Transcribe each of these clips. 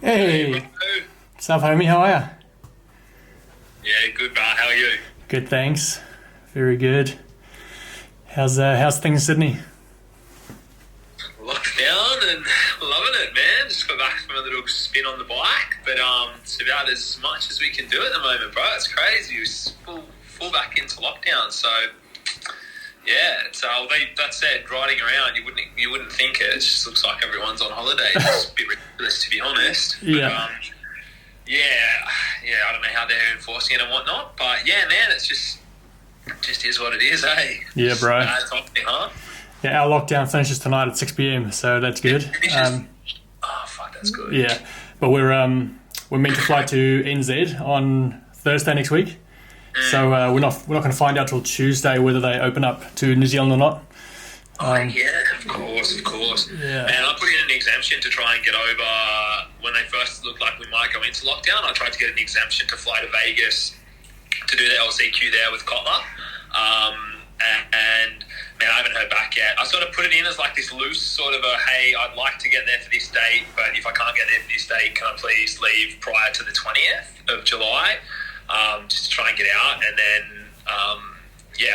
Hey, Bro. what's up, homie? How are ya? Yeah, good, bro. How are you? Good, thanks. Very good. How's things in Sydney? Locked down and loving it, man. Just got back from a little spin on the bike, but it's about as much as we can do at the moment, bro. It's crazy. We're full back into lockdown, so yeah. So that said, riding around, you wouldn't think it. It just looks like everyone's on holiday. It's a bit ridiculous, to be honest. Yeah. Yeah. I don't know how they're enforcing it and whatnot, but yeah, man, it's just is what it is, eh? Yeah, bro. Bad topic, huh? Yeah, our lockdown finishes tonight at 6 p.m, so that's good. Oh, fuck, that's good. Yeah, but we're meant to fly to NZ on Thursday next week, so we're not going to find out till Tuesday whether they open up to New Zealand or not. Yeah, of course. Yeah. And I put in an exemption to try and get over, when they first looked like we might go into lockdown, I tried to get an exemption to fly to Vegas to do the LCQ there with Kotler. And man, I haven't heard back yet. I sort of put it in as like this loose sort of a, hey, I'd like to get there for this date, but if I can't get there for this date, can I please leave prior to the 20th of July, just to try and get out. And then,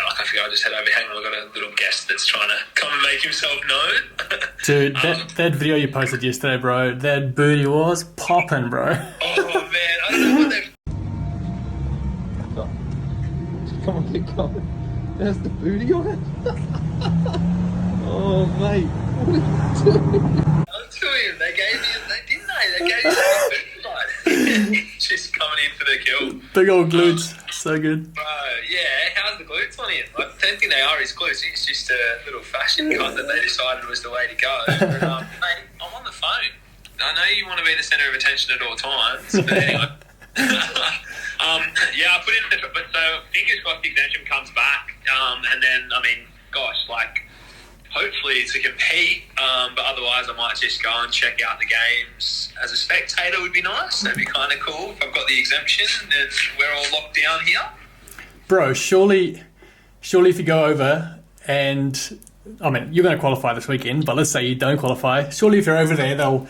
like I figure I'll just head over. Hang on, we've got a little guest that's trying to come and make himself known. Dude, that video you posted yesterday, bro, that booty was popping, bro. Oh, man, I don't know what they've... Come on, get going. There's the booty on it. Oh, mate. What are you doing? I'll tell you, they gave me the booty side. Just coming in for the kill. Big old glutes, so good. Bro, yeah, how's the glutes on him? I don't think they are his glutes. It's just a little fashion cut that they decided was the way to go. But, mate, I'm on the phone. I know you want to be the centre of attention at all times, but anyway. I put in the... But so, fingers crossed the exemption comes back, and then, I mean, gosh, like, hopefully to compete, but otherwise I might just go and check out the games as a spectator would be nice. That'd be kind of cool if I've got the exemption and we're all locked down here. Bro, surely if you go over and, I mean, you're going to qualify this weekend, but let's say you don't qualify, surely if you're over there, they'll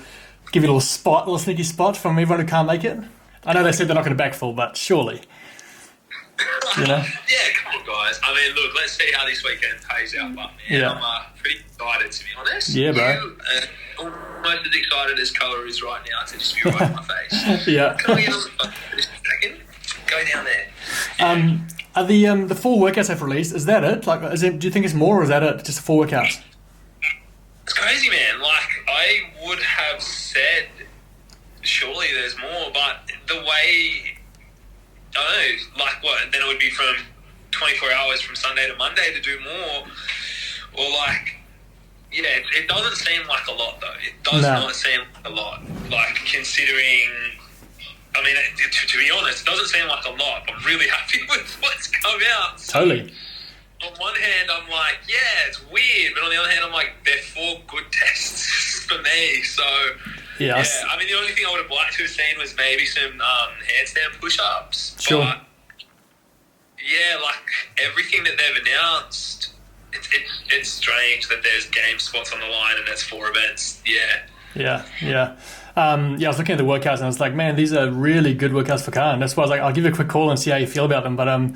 give you a little sneaky spot from everyone who can't make it. I know they said they're not going to backfill, but surely, you know? Yeah, come on, guys. I mean, look, let's see how this weekend pays out, but man, Yeah. I'm pretty excited, to be honest. Yeah, bro. You, almost as excited as Colour is right now to just be right in my face. Yeah. Can we get on the phone for just a second? Go down there. Are the full workouts have released? Is that it? Like, do you think it's more, or is that it? Just a full workouts? It's crazy, man. Like, I would have said surely there's more, but the way, I don't know, like what, then it would be from 24 hours from Sunday to Monday to do more, or like, yeah, it doesn't seem like a lot though. It does not seem like a lot. Like, considering, I mean, to be honest, it doesn't seem like a lot. I'm really happy with what's come out. Totally. On one hand, I'm like, yeah, it's weird, but on the other hand, I'm like, they're 4 good tests for me, so... Yeah, I mean, the only thing I would have liked to have seen was maybe some handstand push-ups. Sure. But, yeah, like, everything that they've announced, it's strange that there's game spots on the line and there's 4 events. Yeah. I was looking at the workouts and I was like, man, these are really good workouts for Khan. That's why I was like, I'll give you a quick call and see how you feel about them. But I'm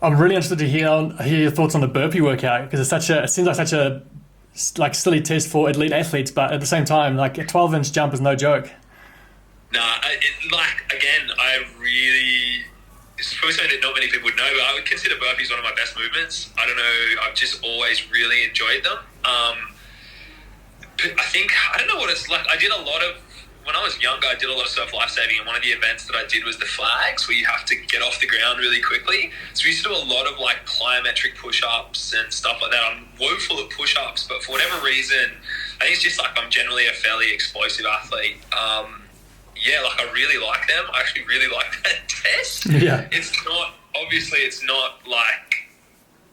really interested to hear your thoughts on the burpee workout, because it seems like such a silly test for elite athletes, but at the same time, like, a 12-inch jump is no joke. It's probably something that not many people would know, but I would consider burpees one of my best movements. I don't know, I've just always really enjoyed them. But I don't know what it's like. When I was younger, I did a lot of surf lifesaving, and one of the events that I did was the flags, where you have to get off the ground really quickly. So we used to do a lot of like plyometric push-ups and stuff like that. I'm woeful at push-ups, but for whatever reason, I think it's just like I'm generally a fairly explosive athlete. I really like them. I actually really like that test. Yeah. It's not like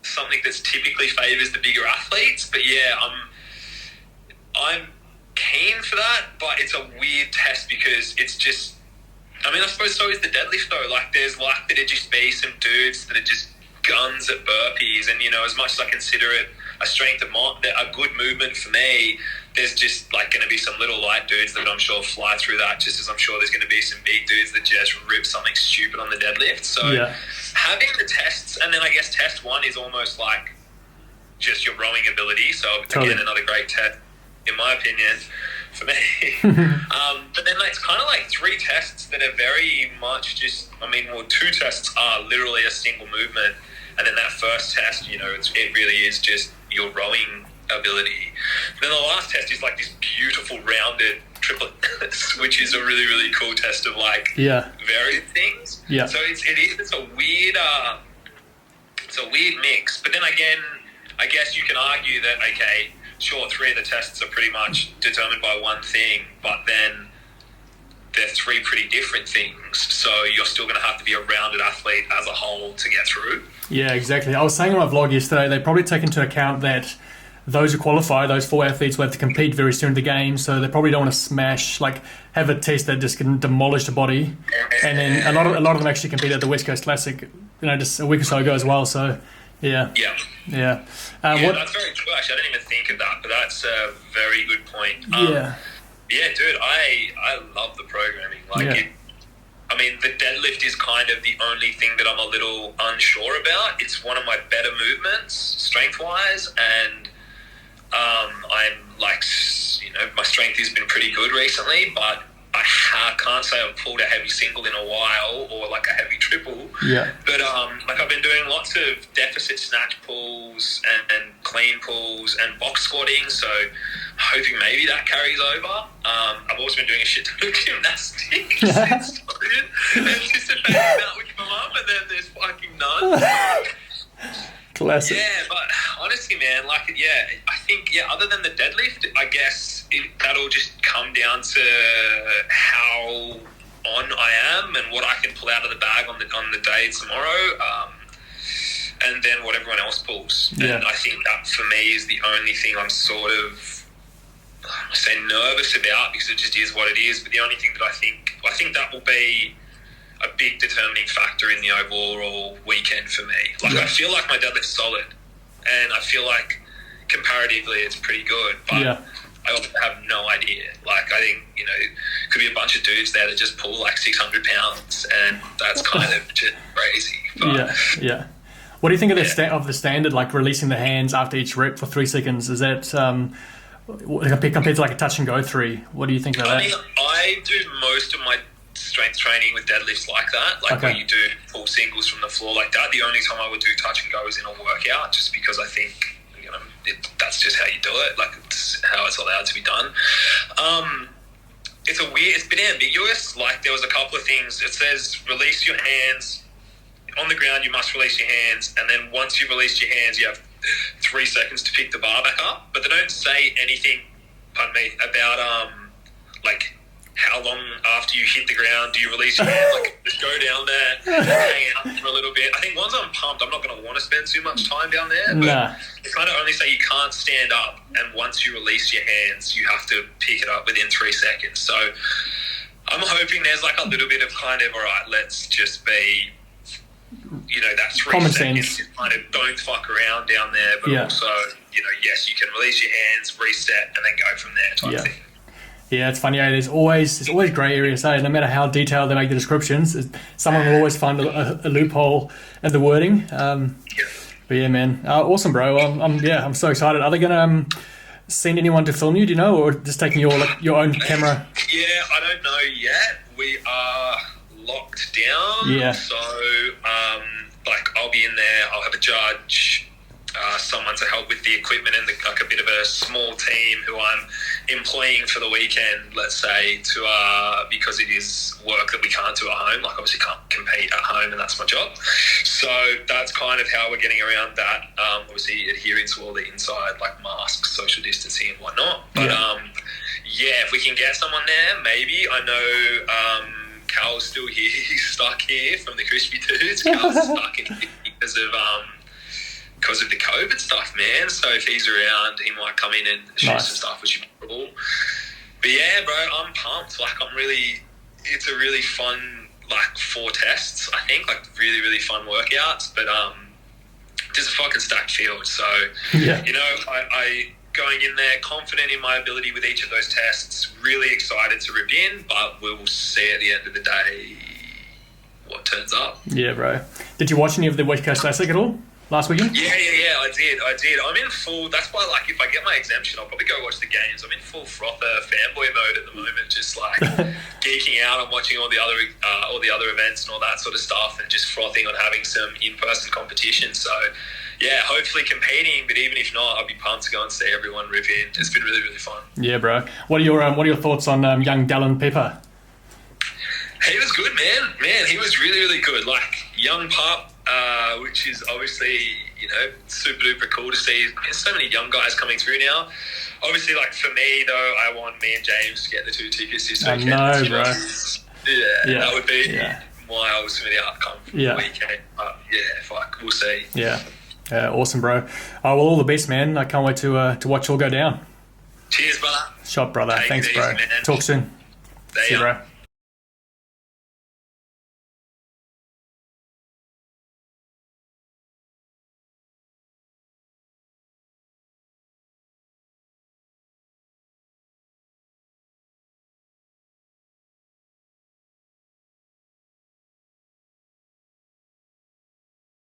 something that's typically favours the bigger athletes, but yeah, I'm keen for that, but it's a weird test because it's just, I mean, I suppose so is the deadlift though. Like, there's likely to just be some dudes that are just guns at burpees, and, you know, as much as I consider it a strength of mine, a good movement for me, there's just like going to be some little light dudes that I'm sure fly through that, just as I'm sure there's going to be some big dudes that just rip something stupid on the deadlift. So having the tests, and then I guess test one is almost like just your rowing ability. So again, another great test in my opinion for me. But then it's kind of like 3 tests that are very much just, I mean, well, 2 tests are literally a single movement, and then that first test, you know, it really is just your rowing ability. Then the last test is like this beautiful rounded triplet, which is a really, really cool test of like various things. Yeah. So it's a weird mix. But then again, I guess you can argue that, okay, sure, 3 of the tests are pretty much determined by one thing, but then they're 3 pretty different things. So you're still going to have to be a rounded athlete as a whole to get through. Yeah, exactly. I was saying on my vlog yesterday, they probably take into account that those who qualify, those 4 athletes will have to compete very soon in the game, so they probably don't want to smash, like, have a test that just can demolish the body. And then a lot of them actually compete at the West Coast Classic, you know, just a week or so ago as well. So, yeah. Yeah, that's very true. Actually, I didn't even think of that, but that's a very good point. Yeah, dude, I love the programming. Like, I mean, the deadlift is kind of the only thing that I'm a little unsure about. It's one of my better movements, strength-wise, and I'm like, you know, my strength has been pretty good recently, but I can't say I've pulled a heavy single in a while or like a heavy triple. Yeah. But like I've been doing lots of deficit snatch pulls and clean pulls and box squatting, so hoping maybe that carries over. I've also been doing a shit ton of gymnastics. Anticipating that would come up, and then there's fucking none. Classic. Yeah, but honestly, man, like, I think, other than the deadlift, I guess that'll just come down to how on I am and what I can pull out of the bag on the day tomorrow, and then what everyone else pulls. Yeah. And I think that for me is the only thing I'm sort of, I say nervous about, because it just is what it is. But the only thing that I think that will be a big determining factor in the overall weekend for me. Like, I feel like my deadlift's solid, and I feel like comparatively it's pretty good, but I also have no idea. Like, I think, you know, could be a bunch of dudes there that just pull like 600 pounds, and that's kind of just crazy. But, what do you think of the standard, like releasing the hands after each rep for 3 seconds? Is that compared to like a touch and go 3? What do you think of that? I mean, I do most of my strength training with deadlifts like that, like where you do pull singles from the floor like that. The only time I would do touch and go is in a workout, just because I think, you know, that's just how you do it, like it's how it's allowed to be done. It's been ambiguous. Like, there was a couple of things. It says release your hands on the ground, you must release your hands, and then once you've released your hands you have 3 seconds to pick the bar back up, but they don't say anything, about like how long after you hit the ground do you release your hands. Like, just go down there, hang out for a little bit. I think once I'm pumped, I'm not going to want to spend too much time down there, but they kind of only say you can't stand up, and once you release your hands you have to pick it up within 3 seconds. So I'm hoping there's like a little bit of kind of, all right, let's just be, you know, that 3 common seconds, sense. kind of don't fuck around down there, but also, you know, yes, you can release your hands, reset, and then go from there type thing. Yeah, it's funny. There's always grey areas. No matter how detailed they make the descriptions, someone will always find a loophole in the wording. But yeah, man, awesome, bro. I'm so excited. Are they gonna send anyone to film you? Do you know, or just taking your own camera? Yeah, I don't know yet. We are locked down. Yeah. So, like, I'll be in there. I'll have a judge, someone to help with the equipment, and like a bit of a small team who I'm employing for the weekend, let's say, to because it is work that we can't do at home. Like, obviously can't compete at home, and that's my job. So that's kind of how we're getting around that. Obviously adhering to all the inside, like, masks, social distancing and whatnot. But if we can get someone there, maybe. I know Cal's still here. He's stuck here from the Crispy Dudes. Cal's stuck in here because of the COVID stuff, man. So if he's around, he might come in and shoot some stuff, which would be cool. But yeah, bro, I'm pumped. Like, it's a really fun, like, 4 tests, I think, like, really, really fun workouts. But just a fucking stacked field. So, you know, going in there, confident in my ability with each of those tests, really excited to rip in, but we will see at the end of the day what turns up. Yeah, bro. Did you watch any of the West Coast Classic at all last weekend? Yeah, I did. I'm in full, that's why, like, if I get my exemption, I'll probably go watch the games. I'm in full frother fanboy mode at the moment, just like geeking out on watching all the other events and all that sort of stuff, and just frothing on having some in-person competition. So yeah, hopefully competing, but even if not, I'll be pumped to go and see everyone rip in. It's been really, really fun. Yeah, bro. What are your thoughts on young Dallin Pepper? He was good, man. He was really, really good. Like, young pup, which is obviously, super duper cool to see. There's so many young guys coming through now. Obviously, like, for me, though, I want me and James to get the 2 tickets this weekend. I know, bro. Yeah, that would be my ultimate outcome from the weekend. But yeah, we'll see. Yeah. Awesome, bro. Well, all the best, man. I can't wait to watch all go down. Cheers, brother. Shot, brother. Take Thanks, it bro. easy, man. Talk soon. See you, bro.